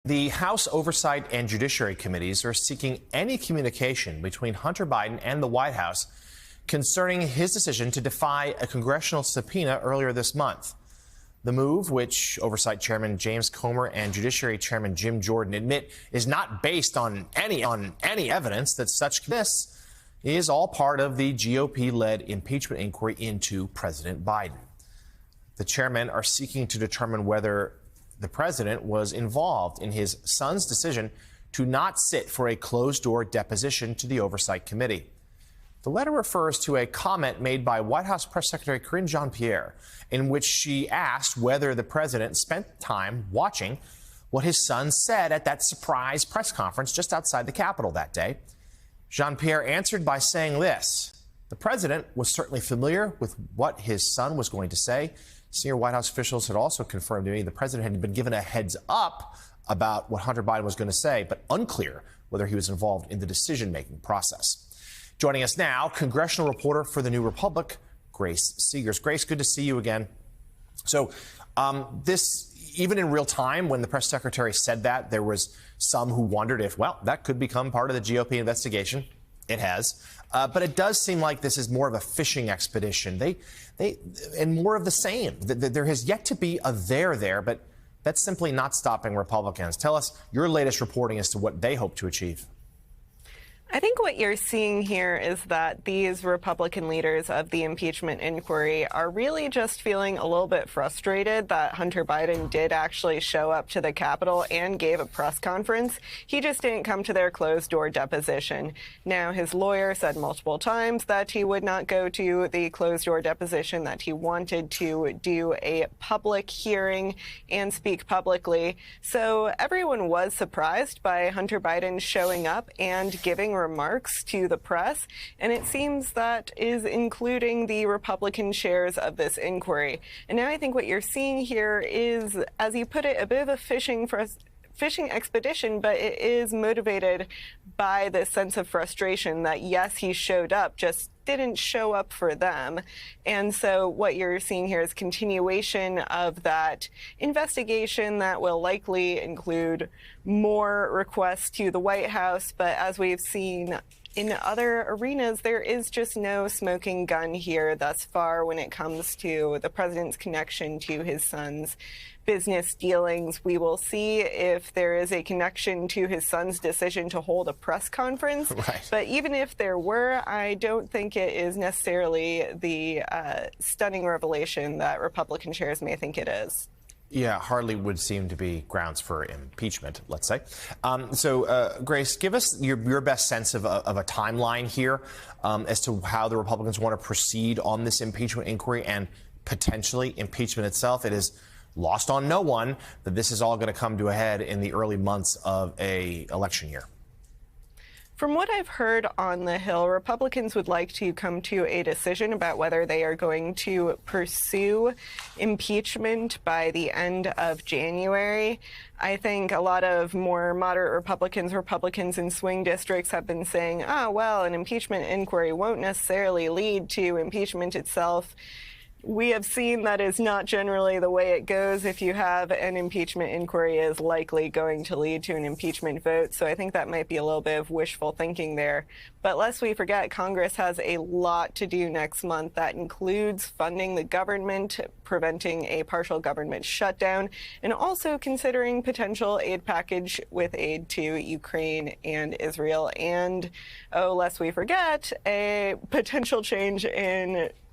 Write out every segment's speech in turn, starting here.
The House Oversight and Judiciary Committees are seeking any communication between Hunter Biden and the White House concerning his decision to defy a congressional subpoena earlier this month. The move, which Oversight Chairman James Comer and Judiciary Chairman Jim Jordan admit is not based on any evidence that such this is all part of the GOP-led impeachment inquiry into President Biden. The chairmen are seeking to determine whether the president was involved in his son's decision to not sit for a closed-door deposition to the Oversight Committee. The letter refers to a comment made by White House Press Secretary Karine Jean-Pierre, in which she asked whether the president spent time watching what his son said at that surprise press conference just outside the Capitol that day. Jean-Pierre answered by saying this: the president was certainly familiar with what his son was going to say. Senior White House officials had also confirmed to me the president had been given a heads up about what Hunter Biden was going to say, but unclear whether he was involved in the decision-making process. Joining us now, congressional reporter for The New Republic, Grace Seegers. Grace, good to see you again. So even in real time, when the press secretary said that, there was some who wondered if, well, that could become part of the GOP investigation. It has. But it does seem like this is more of a fishing expedition. And more of the same. There has yet to be a there, but that's simply not stopping Republicans. Tell us your latest reporting as to what they hope to achieve. I think what you're seeing here is that these Republican leaders of the impeachment inquiry are really just feeling a little bit frustrated that Hunter Biden did actually show up to the Capitol and gave a press conference. He just didn't come to their closed-door deposition. Now, his lawyer said multiple times that he would not go to the closed-door deposition, that he wanted to do a public hearing and speak publicly. So everyone was surprised by Hunter Biden showing up and giving remarks to the press, and it seems that is including the Republican chairs of this inquiry. And now I think what you're seeing here is, as you put it, a bit of a fishing expedition, but it is motivated by this sense of frustration that, yes, he showed up, just didn't show up for them. And so what you're seeing here is continuation of that investigation that will likely include more requests to the White House. But as we've seen in other arenas, there is just no smoking gun here thus far when it comes to the president's connection to his son's business dealings. We will see if there is a connection to his son's decision to hold a press conference. Right. But even if there were, I don't think it is necessarily the stunning revelation that Republican chairs may think it is. Yeah, hardly would seem to be grounds for impeachment, let's say. Grace, give us your best sense of a timeline here as to how the Republicans want to proceed on this impeachment inquiry and potentially impeachment itself. It is lost on no one that this is all going to come to a head in the early months of an election year. From what I've heard on the Hill, Republicans would like to come to a decision about whether they are going to pursue impeachment by the end of January. I think a lot of more moderate Republicans in swing districts have been saying, oh, well, an impeachment inquiry won't necessarily lead to impeachment itself. We have seen that is not generally the way it goes. If you have an impeachment inquiry, it is likely going to lead to an impeachment vote. So I think that might be a little bit of wishful thinking there. But lest we forget, Congress has a lot to do next month. That includes funding the government, preventing a partial government shutdown, and also considering potential aid package with aid to Ukraine and Israel. And, oh, lest we forget, a potential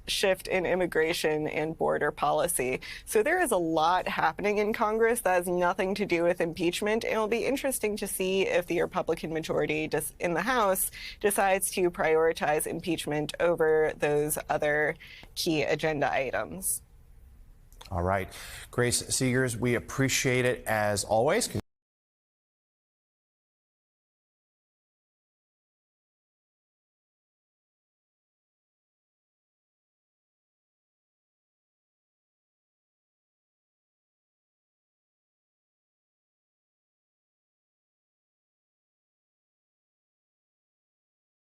shift in immigration and border policy. So there is a lot happening in Congress that has nothing to do with impeachment. And it'll be interesting to see if the Republican majority in the House decides to prioritize impeachment over those other key agenda items. All right. Grace Seegers, we appreciate it as always.